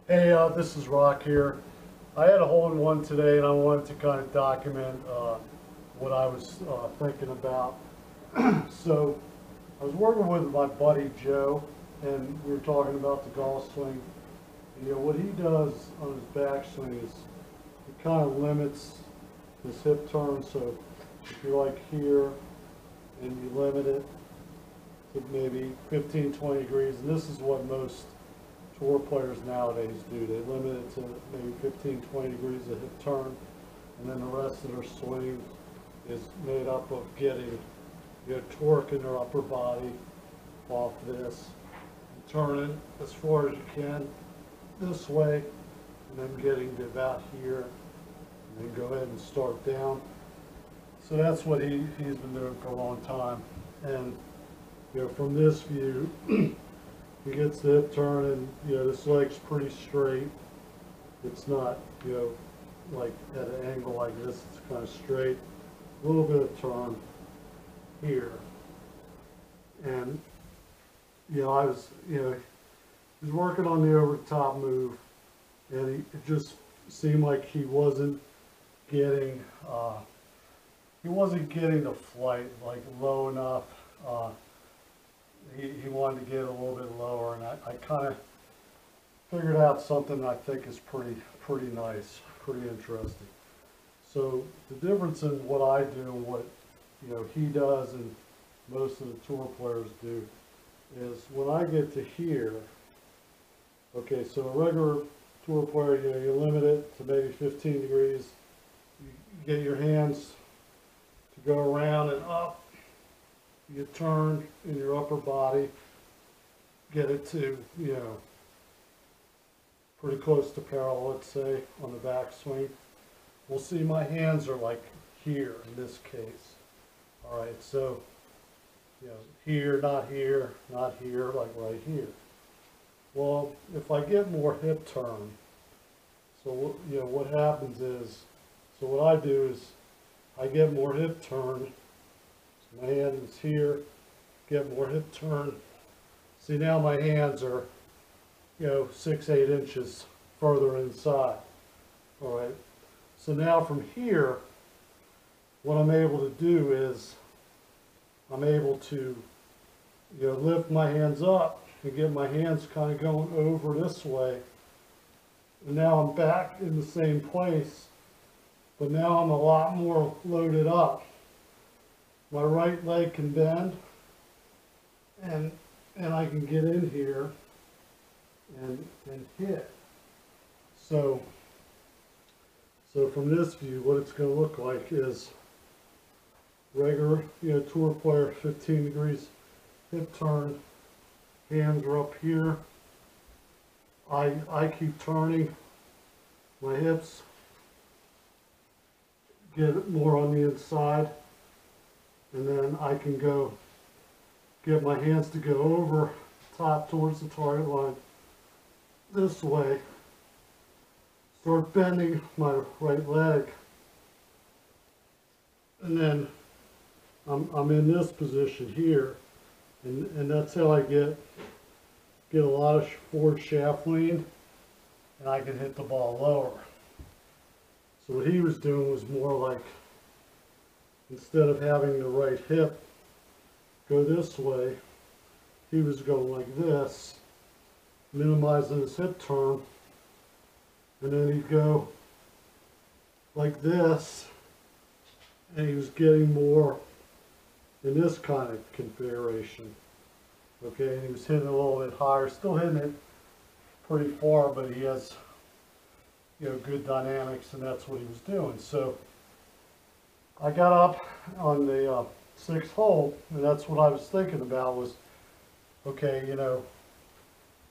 Hey, this is Rock here. I had a hole-in-one today, and I wanted to kind of document what I was thinking about. So, I was working with my buddy Joe, and we were talking about the golf swing. And, what he does on his backswing is he kind of limits his hip turn. So, if you're like here, and you limit it to maybe 15-20 degrees, and this is what most tour players nowadays do. They limit it to maybe 15-20 degrees of hip turn, and then the rest of their swing is made up of getting torque in their upper body off this, and turn it as far as you can this way, and then getting to about here, and then go ahead and start down. So that's what he's been doing for a long time. And from this view, he gets the hip turn, and this leg's pretty straight. It's not like at an angle like this. It's kind of straight. A little bit of turn here, and I was he's working on the over the top move, and it just seemed like he wasn't getting the flight like low enough. He wanted to get a little bit lower, and I kind of figured out something I think is pretty nice, pretty interesting. So the difference in what I do and what he does and most of the tour players do is when I get to here, okay, so a regular tour player, you limit it to maybe 15 degrees. You get your hands to go around and up. You turn in your upper body, get it to, pretty close to parallel, let's say, on the backswing. We'll see my hands are like here in this case. All right, so, here, not here, not here, like right here. Well, if I get more hip turn, so, what happens is, so what I do is I get more hip turn. My hand is here, get more hip turn. See, now my hands are, 6-8 inches further inside. All right. So now from here, what I'm able to do is I'm able to, lift my hands up and get my hands kind of going over this way. And now I'm back in the same place, but now I'm a lot more loaded up. My right leg can bend, and I can get in here and hit. So from this view, what it's going to look like is regular, tour player, 15 degrees hip turn, hands are up here. I keep turning my hips, get it more on the inside. And then I can go get my hands to go over top towards the target line this way, start bending my right leg, and then I'm in this position here, and that's how I get a lot of forward shaft lean, and I can hit the ball lower. So what he was doing was more like, instead of having the right hip go this way, he was going like this, minimizing his hip turn, and then he'd go like this, and he was getting more in this kind of configuration. Okay, and he was hitting a little bit higher, still hitting it pretty far, but he has, good dynamics, and that's what he was doing. So I got up on the 6th hole, and that's what I was thinking about was, okay,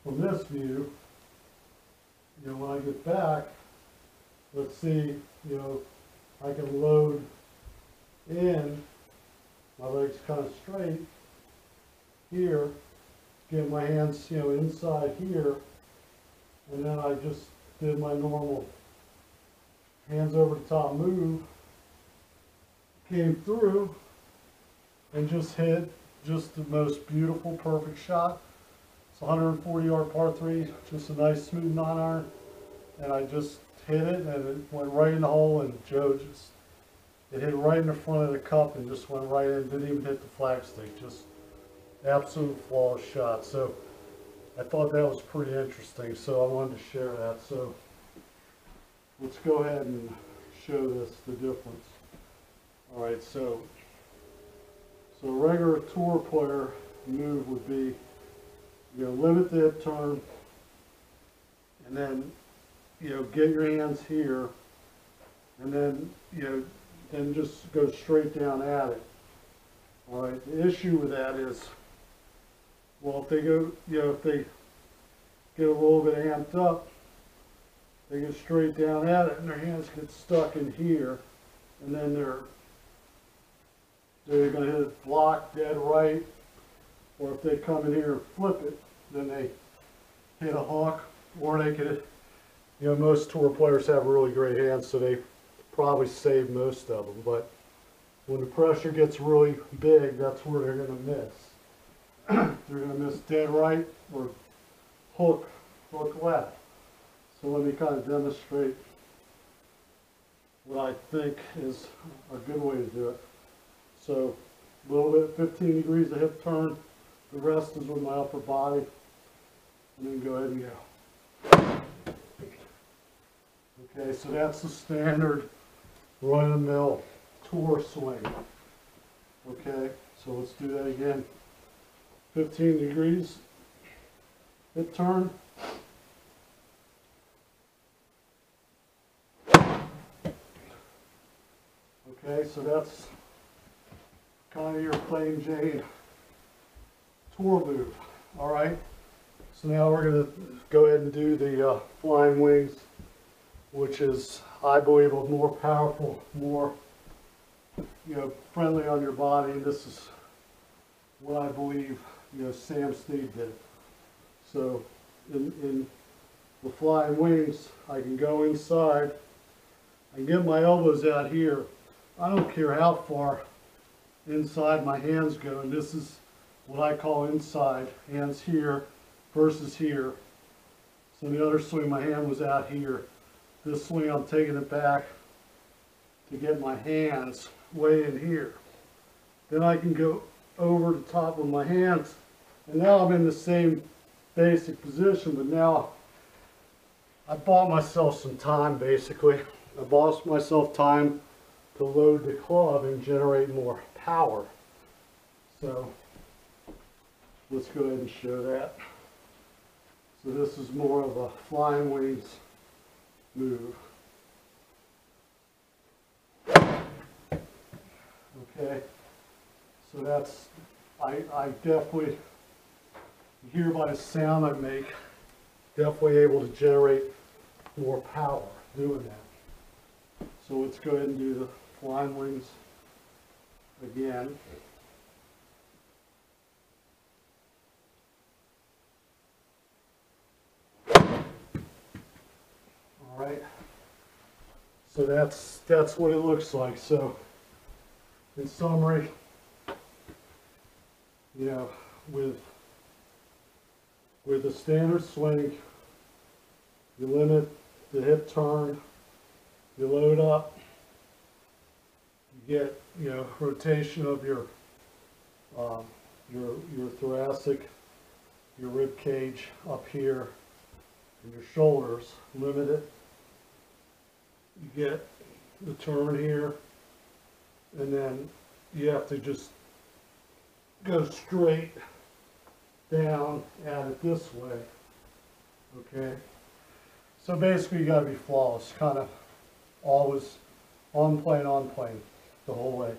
from this view, when I get back, let's see, I can load in, my legs kind of straight here, get my hands, inside here, and then I just did my normal hands over the top move, came through and just hit just the most beautiful, perfect shot. It's a 140-yard par 3, just a nice smooth 9-iron. And I just hit it, and it went right in the hole, and it hit right in the front of the cup and just went right in, didn't even hit the flagstick, just absolute flawless shot. So I thought that was pretty interesting, so I wanted to share that. So let's go ahead and show this, the difference. All right, so a regular tour player move would be, limit the hip turn, and then, get your hands here, and then, then just go straight down at it. All right, the issue with that is, well, if they go, if they get a little bit amped up, they get straight down at it, and their hands get stuck in here, and then they're going to hit it block dead right, or if they come in here and flip it, then they hit a hook, or they could, most tour players have really great hands, so they probably save most of them, but when the pressure gets really big, that's where they're going to miss. They're going to miss dead right or hook left. So let me kind of demonstrate what I think is a good way to do it. So a little bit, 15 degrees of hip turn, the rest is with my upper body, and then go ahead and go. Okay, so that's the standard run-of-the-mill tour swing. Okay, so let's do that again. 15 degrees hip turn. Okay, so that's kind of your plain Jane tour move. All right, so now we're going to go ahead and do the flying wings, which is, I believe, a more powerful, more friendly on your body. And this is what I believe Sam Snead did. So in the flying wings, I can go inside. I can get my elbows out here. I don't care how far inside my hands go, and this is what I call inside, hands here versus here. So the other swing, my hand was out here. This swing, I'm taking it back to get my hands way in here. Then I can go over the top of my hands, and now I'm in the same basic position, but now I bought myself some time, basically. I bought myself time to load the club and generate more power. So let's go ahead and show that. So this is more of a flying wings move. Okay, so that's, I definitely, you hear by the sound I make, definitely able to generate more power doing that. So let's go ahead and do the flying wings again. All right, so that's what it looks like. So in summary, with a standard swing, you limit the hip turn, you load up, you get rotation of your thoracic, your rib cage up here, and your shoulders, limit it. You get the turn here, and then you have to just go straight down at it this way. Okay, so basically you got to be flawless, kind of always on plane the whole way.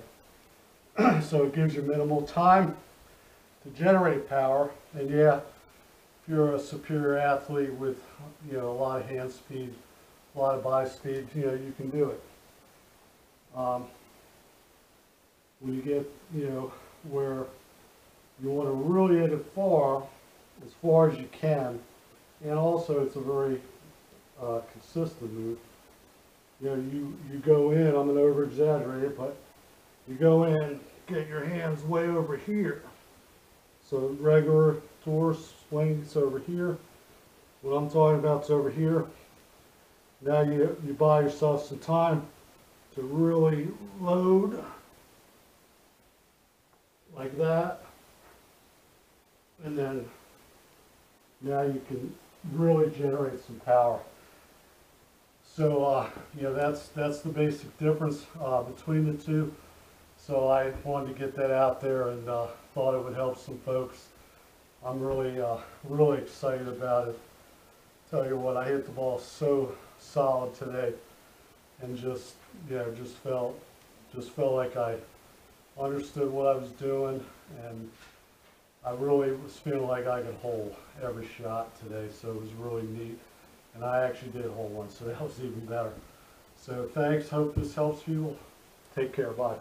So it gives you minimal time to generate power, and yeah, if you're a superior athlete with a lot of hand speed, a lot of body speed, you can do it. When you get where you want to really hit it far as you can, and also it's a very consistent move. You go in, I'm going to over exaggerate it, but you go in, get your hands way over here. So regular tour swing, it's over here. What I'm talking about is over here. Now you buy yourself some time to really load like that. And then now you can really generate some power. So that's the basic difference between the two. So I wanted to get that out there and thought it would help some folks. I'm really excited about it. Tell you what, I hit the ball so solid today, and just felt like I understood what I was doing, and I really was feeling like I could hold every shot today. So it was really neat, and I actually did hold one, so that was even better. So thanks. Hope this helps you. Take care. Bye.